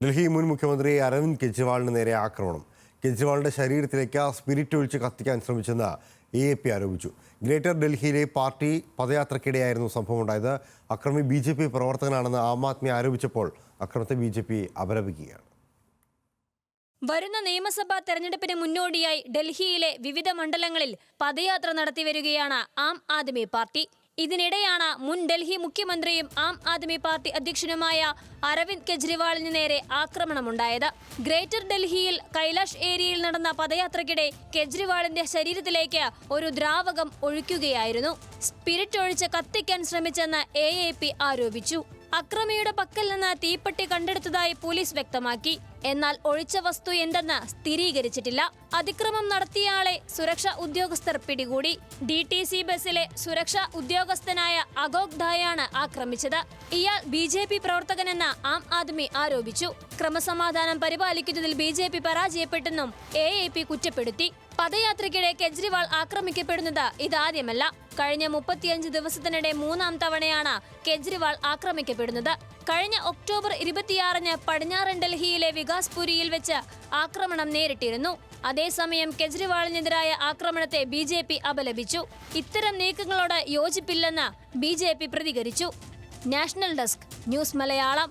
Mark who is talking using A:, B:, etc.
A: ഡൽഹി മുൻ മുഖ്യമന്ത്രി അരവിന്ദ് കെജ്രിവാളിന് നേരെ ആക്രമണം. കെജ്രിവാളിന്റെ ശരീരത്തിലേക്ക് സ്പിരിറ്റ് ഒഴിച്ച് കത്തിക്കാൻ ശ്രമിച്ചെന്ന് AAP ആരോപിച്ചു. ഗ്രേറ്റർ ഡൽഹിയിലെ പാർട്ടി പദയാത്രയ്ക്കിടെയായിരുന്നു സംഭവമുണ്ടായത്. അക്രമി BJP പ്രവർത്തകനാണെന്ന് ആം ആദ്മി ആരോപിച്ചപ്പോൾ അക്രമത്തെ BJP അപലപിക്കുകയാണ്.
B: വരുന്ന നിയമസഭാ തെരഞ്ഞെടുപ്പിന് മുന്നോടിയായി ഡൽഹിയിലെ വിവിധ മണ്ഡലങ്ങളിൽ പദയാത്ര നടത്തിവരികയാണ് ആം ആദ്മി പാർട്ടി. ഇതിനിടെയാണ് മുൻ ഡൽഹി മുഖ്യമന്ത്രിയും ആം ആദ്മി പാർട്ടി അധ്യക്ഷനുമായ അരവിന്ദ് കെജ്രിവാളിന് നേരെ ആക്രമണമുണ്ടായത്. ഗ്രേറ്റർ ഡൽഹിയിൽ കൈലാഷ് ഏരിയയിൽ നടന്ന പദയാത്രയ്ക്കിടെ കെജ്രിവാളിന്റെ ശരീരത്തിലേക്ക് ഒരു ദ്രാവകം ഒഴിക്കുകയായിരുന്നു. സ്പിരിറ്റ് ഒഴിച്ച് കത്തിക്കാൻ ശ്രമിച്ചെന്ന് AAP ആരോപിച്ചു. അക്രമിയുടെ പക്കൽ നിന്ന് തീപ്പെട്ടി കണ്ടെടുത്തതായി പോലീസ് വ്യക്തമാക്കി. എന്നാൽ ഒഴിച്ച വസ്തു എന്തെന്ന് സ്ഥിരീകരിച്ചിട്ടില്ല. അതിക്രമം നടത്തിയയാളെ സുരക്ഷാ ഉദ്യോഗസ്ഥർ പിടികൂടി. DTC ബസിലെ സുരക്ഷാ ഉദ്യോഗസ്ഥനായ അഗോക് ധായാണ് ആക്രമിച്ചത്. ഇയാൾ BJP പ്രവർത്തകനെന്ന് ആം ആദ്മി ആരോപിച്ചു. ക്രമസമാധാനം പരിപാലിക്കുന്നതിൽ BJP പരാജയപ്പെട്ടെന്നും AAP കുറ്റപ്പെടുത്തി. പദയാത്രയ്ക്കിടെ കെജ്രിവാൾ ആക്രമിക്കപ്പെടുന്നത് ഇതാദ്യമല്ല. കഴിഞ്ഞ 35 ദിവസത്തിനിടെ 3ാം തവണയാണ് കെജ്രിവാൾ ആക്രമിക്കപ്പെടുന്നത്. കഴിഞ്ഞ ഒക്ടോബർ 26-ന് പടിഞ്ഞാറൻ ഡൽഹിയിലെ വികാസ്പുരിയിൽ വെച്ച് ആക്രമണം നേരിട്ടിരുന്നു. അതേസമയം കെജ്രിവാളിനെതിരായ ആക്രമണത്തെ BJP അപലപിച്ചു. ഇത്തരം നീക്കങ്ങളോട് യോജിപ്പില്ലെന്ന് BJP പ്രതികരിച്ചു. National desk news Malayalam.